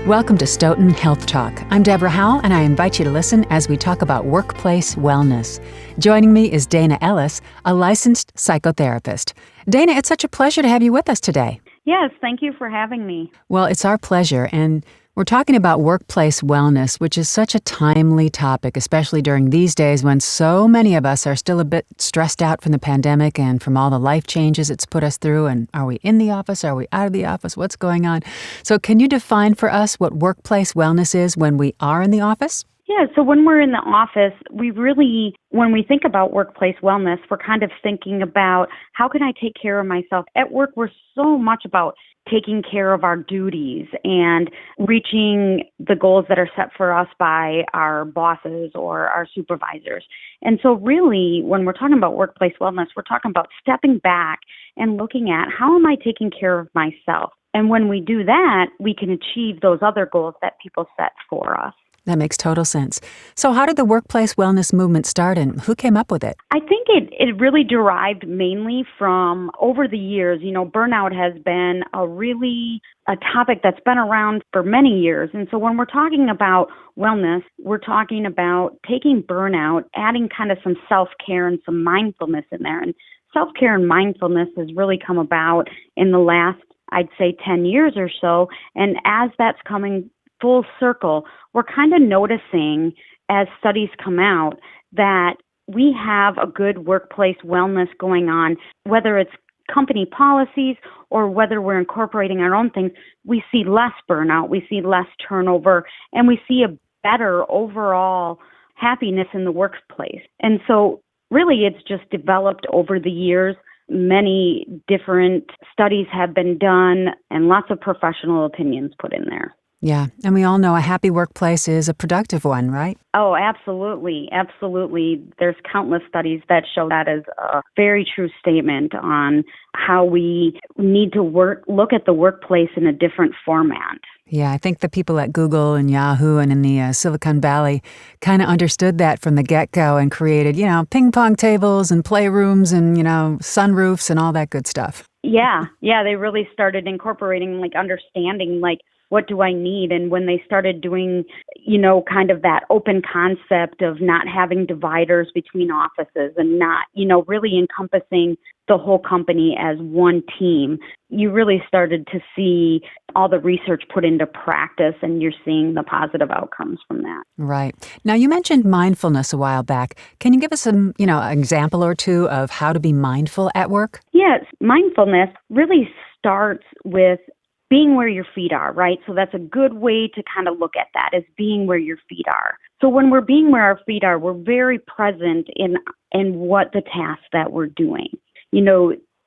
Welcome to Stoughton Health Talk. I'm Deborah Howell, and I invite you to listen as we talk about workplace wellness. Joining me is Dana Ellis, a licensed psychotherapist. Dana, it's such a pleasure to have you with us today. Yes, thank you for having me. Well, it's our pleasure, and we're talking about workplace wellness, which is such a timely topic, especially during these days when so many of us are still a bit stressed out from the pandemic and from all the life changes it's put us through. And are we in the office? Are we out of the office? What's going on? So can you define for us what workplace wellness is when we are in the office? Yeah, so when we're in the office, when we think about workplace wellness, we're kind of thinking about how can I take care of myself? At work, we're so much about taking care of our duties and reaching the goals that are set for us by our bosses or our supervisors. And so really, when we're talking about workplace wellness, we're talking about stepping back and looking at how am I taking care of myself? And when we do that, we can achieve those other goals that people set for us. That makes total sense. So how did the workplace wellness movement start and who came up with it? I think it really derived mainly from over the years. You know, burnout has been a topic that's been around for many years. And so when we're talking about wellness, we're talking about taking burnout, adding kind of some self-care and some mindfulness in there. And self-care and mindfulness has really come about in the last, I'd say, 10 years or so. And as that's coming full circle, we're kind of noticing as studies come out that we have a good workplace wellness going on, whether it's company policies or whether we're incorporating our own things. We see less burnout, we see less turnover, and we see a better overall happiness in the workplace. And so really it's just developed over the years. Many different studies have been done and lots of professional opinions put in there. Yeah, and we all know a happy workplace is a productive one, right? Oh, absolutely. Absolutely. There's countless studies that show that as a very true statement on how we need to look at the workplace in a different format. Yeah, I think the people at Google and Yahoo and in the Silicon Valley kind of understood that from the get-go and created, ping pong tables and playrooms and, sunroofs and all that good stuff. Yeah, they really started incorporating, understanding, what do I need? And when they started doing, kind of that open concept of not having dividers between offices and not, really encompassing the whole company as one team, you really started to see all the research put into practice, and you're seeing the positive outcomes from that. Right. Now, you mentioned mindfulness a while back. Can you give us some, example or two of how to be mindful at work? Yes. Mindfulness really starts with being where your feet are, right? So that's a good way to kind of look at that, is being where your feet are. So when we're being where our feet are, we're very present in what the task that we're doing.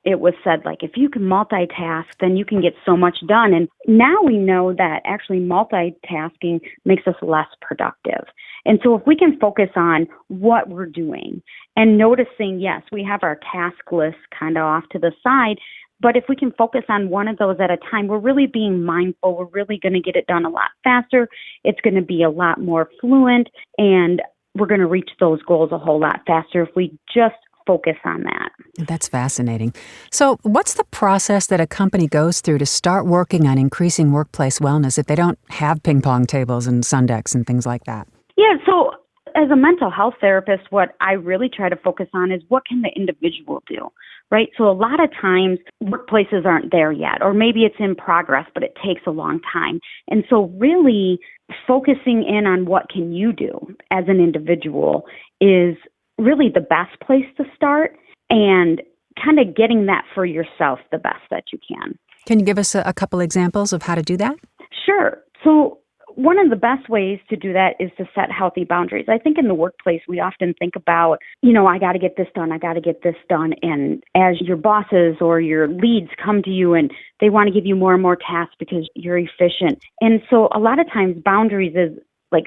It was said, if you can multitask, then you can get so much done. And now we know that actually multitasking makes us less productive. And so if we can focus on what we're doing and noticing, yes, we have our task list kind of off to the side, but if we can focus on one of those at a time, we're really being mindful. We're really going to get it done a lot faster. It's going to be a lot more fluent, and we're going to reach those goals a whole lot faster if we just focus on that. That's fascinating. So what's the process that a company goes through to start working on increasing workplace wellness if they don't have ping pong tables and sun decks and things like that? Yeah, so as a mental health therapist, what I really try to focus on is what can the individual do, right? So a lot of times workplaces aren't there yet, or maybe it's in progress, but it takes a long time. And so really focusing in on what can you do as an individual is really the best place to start, and kind of getting that for yourself the best that you can. Can you give us a couple examples of how to do that? Sure. So one of the best ways to do that is to set healthy boundaries. I think in the workplace, we often think about, I got to get this done. I got to get this done. And as your bosses or your leads come to you and they want to give you more and more tasks because you're efficient. And so a lot of times boundaries is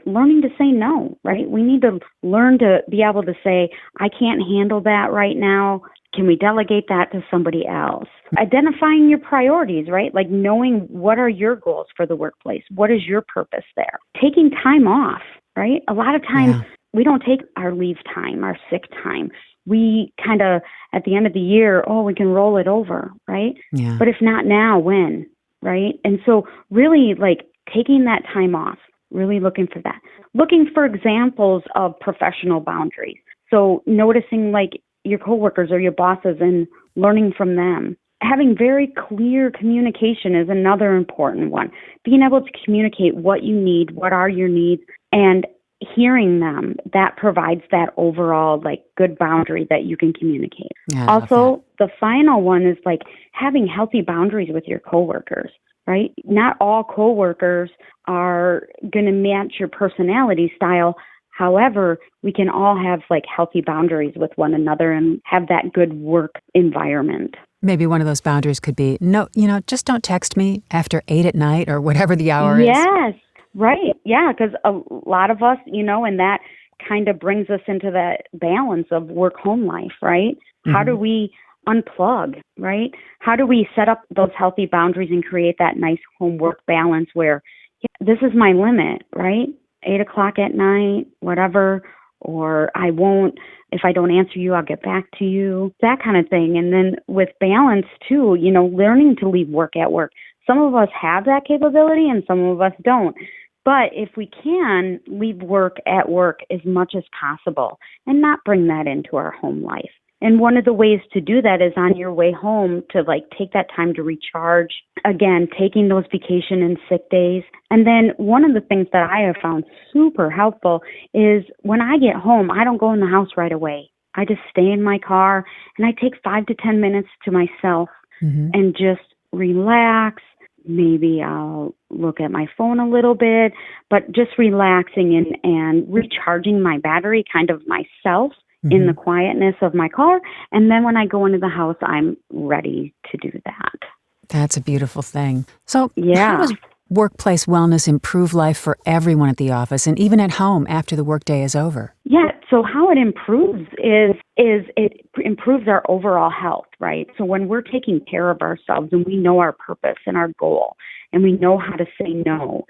learning to say no, right? We need to learn to be able to say, I can't handle that right now. Can we delegate that to somebody else? Identifying your priorities, right? Knowing what are your goals for the workplace? What is your purpose there? Taking time off, right? A lot of times we don't take our leave time, our sick time. We kind of, at the end of the year, we can roll it over, right? Yeah. But if not now, when? Right? And so really taking that time off, really looking for that. Looking for examples of professional boundaries. So noticing like your coworkers or your bosses and learning from them. Having very clear communication is another important one. Being able to communicate what you need, what are your needs, and hearing them, that provides that overall like good boundary that you can communicate. Yeah, I love that. Also, the final one is like having healthy boundaries with your coworkers, right? Not all coworkers are going to match your personality style. However, we can all have like healthy boundaries with one another and have that good work environment. Maybe one of those boundaries could be, no, just don't text me after 8 at night or whatever the hour is. Yes, right. Yeah, because a lot of us, and that kind of brings us into that balance of work-home life, right? How do we unplug, right? How do we set up those healthy boundaries and create that nice home-work balance where this is my limit, right? 8 o'clock at night, whatever, or I won't, if I don't answer you, I'll get back to you, that kind of thing. And then with balance too, learning to leave work at work. Some of us have that capability and some of us don't. But if we can, leave work at work as much as possible and not bring that into our home life. And one of the ways to do that is on your way home to like take that time to recharge. Again, taking those vacation and sick days. And then one of the things that I have found super helpful is when I get home, I don't go in the house right away. I just stay in my car and I take 5 to 10 minutes to myself and just relax. Maybe I'll look at my phone a little bit, but just relaxing and recharging my battery, kind of myself, in the quietness of my car. And then when I go into the house, I'm ready to do that. That's a beautiful thing. So Yeah. how does workplace wellness improve life for everyone at the office and even at home after the workday is over? Yeah. So how it improves is it improves our overall health, right? So when we're taking care of ourselves and we know our purpose and our goal and we know how to say no,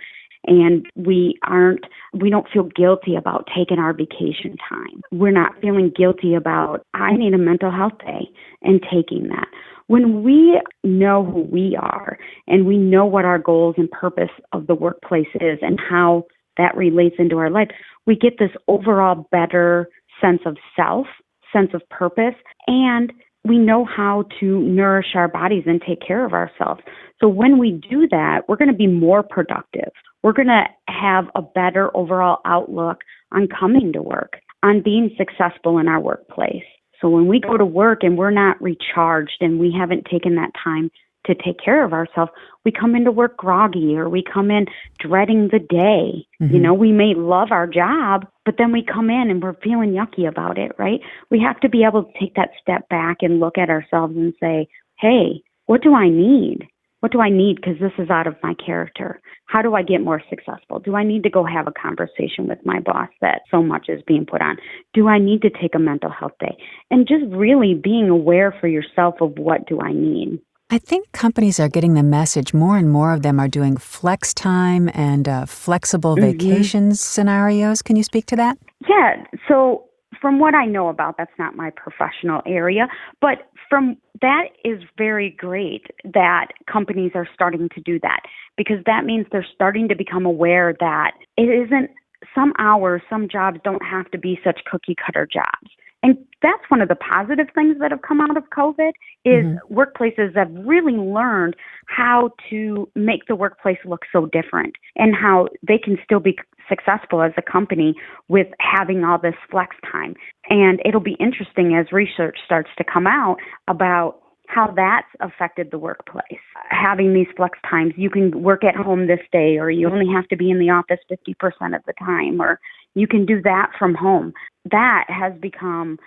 and we don't feel guilty about taking our vacation time. We're not feeling guilty about, I need a mental health day and taking that. When we know who we are and we know what our goals and purpose of the workplace is and how that relates into our life, we get this overall better sense of self, sense of purpose, and we know how to nourish our bodies and take care of ourselves. So when we do that, we're going to be more productive. We're going to have a better overall outlook on coming to work, on being successful in our workplace. So when we go to work and we're not recharged and we haven't taken that time to take care of ourselves, we come into work groggy or we come in dreading the day. We may love our job, but then we come in and we're feeling yucky about it, right? We have to be able to take that step back and look at ourselves and say, hey, what do I need? What do I need? Because this is out of my character. How do I get more successful? Do I need to go have a conversation with my boss that so much is being put on? Do I need to take a mental health day? And just really being aware for yourself of what do I need. I think companies are getting the message. More and more of them are doing flex time and flexible vacations scenarios. Can you speak to that? Yeah. So from what I know about, that's not my professional area, but from that is very great that companies are starting to do that, because that means they're starting to become aware that it isn't some hours, some jobs don't have to be such cookie cutter jobs. And that's one of the positive things that have come out of COVID is workplaces have really learned how to make the workplace look so different and how they can still be successful as a company with having all this flex time. And it'll be interesting as research starts to come out about how that's affected the workplace. Having these flex times, you can work at home this day, or you only have to be in the office 50% of the time, or you can do that from home. That has become,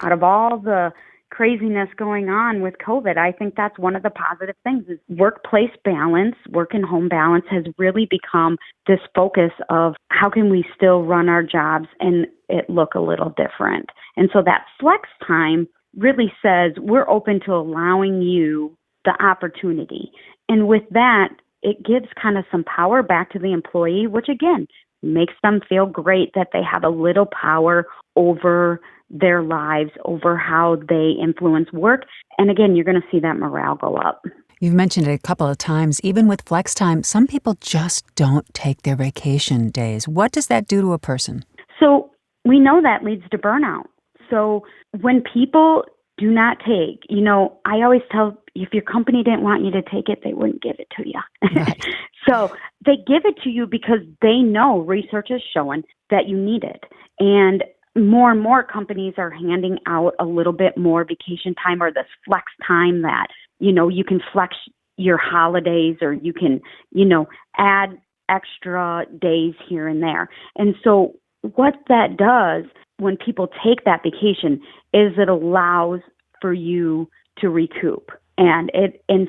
out of all the craziness going on with COVID, I think that's one of the positive things is workplace balance, work and home balance has really become this focus of how can we still run our jobs and it look a little different. And so that flex time really says we're open to allowing you the opportunity. And with that, it gives kind of some power back to the employee, which again, makes them feel great that they have a little power over their lives, over how they influence work. And again, you're going to see that morale go up. You've mentioned it a couple of times. Even with flex time, some people just don't take their vacation days. What does that do to a person? So we know that leads to burnout. So when people do not take, I always tell, if your company didn't want you to take it, they wouldn't give it to you. Right. So they give it to you because they know research has shown that you need it. And more companies are handing out a little bit more vacation time or this flex time that, you can flex your holidays or you can, add extra days here and there. And so what that does when people take that vacation is it allows for you to recoup. And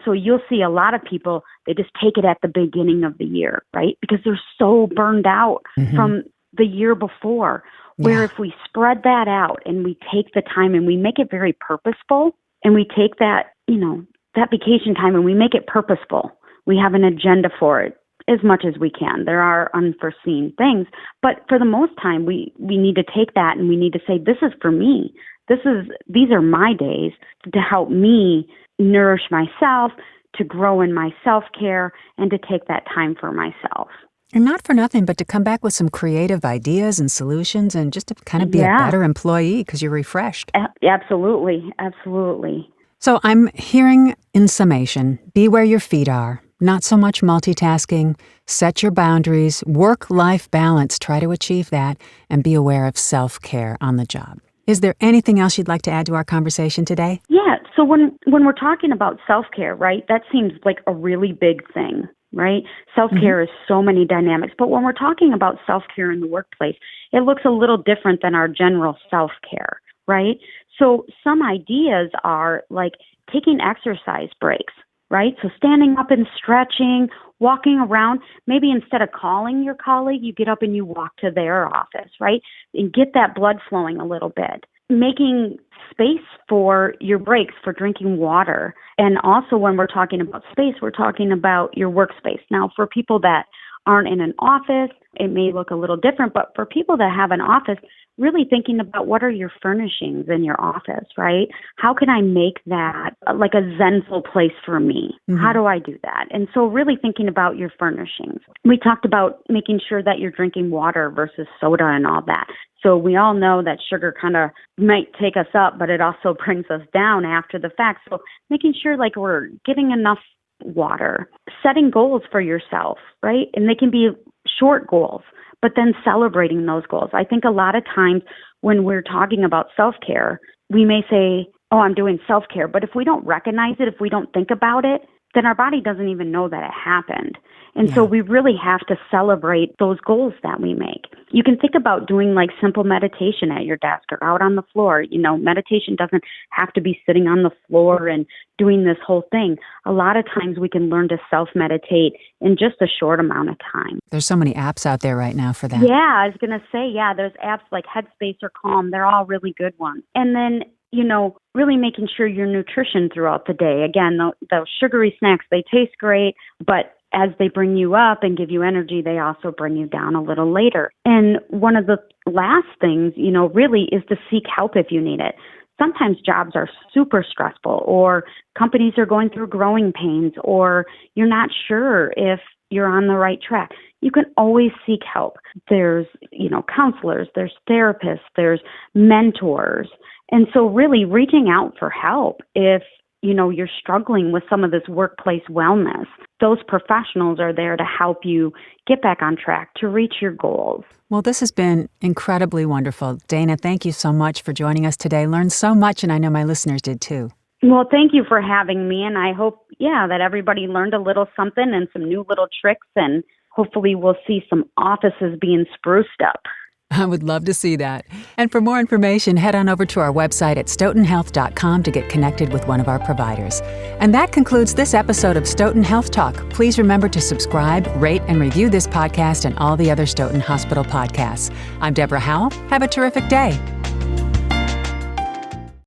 so you'll see a lot of people, they just take it at the beginning of the year, right? Because they're so burned out from the year before. Where if we spread that out and we take the time and we make it very purposeful and we take that, that vacation time and we make it purposeful, we have an agenda for it as much as we can. There are unforeseen things, but for the most time, we need to take that and we need to say, this is for me. These are my days to help me nourish myself, to grow in my self-care, and to take that time for myself. And not for nothing, but to come back with some creative ideas and solutions and just to kind of be a better employee because you're refreshed. Absolutely. Absolutely. So I'm hearing in summation, be where your feet are, not so much multitasking, set your boundaries, work-life balance, try to achieve that, and be aware of self-care on the job. Is there anything else you'd like to add to our conversation today? Yeah. So when we're talking about self-care, right, that seems like a really big thing, right? Self-care is so many dynamics. But when we're talking about self-care in the workplace, it looks a little different than our general self-care, right? So some ideas are like taking exercise breaks, right? So standing up and stretching, walking around, maybe instead of calling your colleague, you get up and you walk to their office, right? And get that blood flowing a little bit. Making space for your breaks, for drinking water. And also when we're talking about space, we're talking about your workspace. Now, for people that aren't in an office, it may look a little different, but for people that have an office, really thinking about what are your furnishings in your office, right? How can I make that like a zenful place for me? How do I do that? And so really thinking about your furnishings. We talked about making sure that you're drinking water versus soda and all that. So we all know that sugar kind of might take us up, but it also brings us down after the fact. So making sure like we're getting enough water, setting goals for yourself, right? And they can be short goals, but then celebrating those goals. I think a lot of times when we're talking about self-care, we may say, oh, I'm doing self-care. But if we don't recognize it, if we don't think about it, then our body doesn't even know that it happened. And so we really have to celebrate those goals that we make. You can think about doing like simple meditation at your desk or out on the floor. Meditation doesn't have to be sitting on the floor and doing this whole thing. A lot of times we can learn to self-meditate in just a short amount of time. There's so many apps out there right now for that. Yeah, I was going to say, there's apps like Headspace or Calm. They're all really good ones. And then really making sure your nutrition throughout the day. Again, those sugary snacks, they taste great, but as they bring you up and give you energy, they also bring you down a little later. And one of the last things, really is to seek help if you need it. Sometimes jobs are super stressful or companies are going through growing pains or you're not sure if you're on the right track. You can always seek help. There's, counselors, there's therapists, there's mentors. And so really reaching out for help if, you're struggling with some of this workplace wellness, those professionals are there to help you get back on track to reach your goals. Well, this has been incredibly wonderful. Dana, thank you so much for joining us today. Learned so much, and I know my listeners did too. Well, thank you for having me, and I hope, that everybody learned a little something and some new little tricks, and hopefully we'll see some offices being spruced up. I would love to see that. And for more information, head on over to our website at stoughtonhealth.com to get connected with one of our providers. And that concludes this episode of Stoughton Health Talk. Please remember to subscribe, rate, and review this podcast and all the other Stoughton Hospital podcasts. I'm Deborah Howell. Have a terrific day.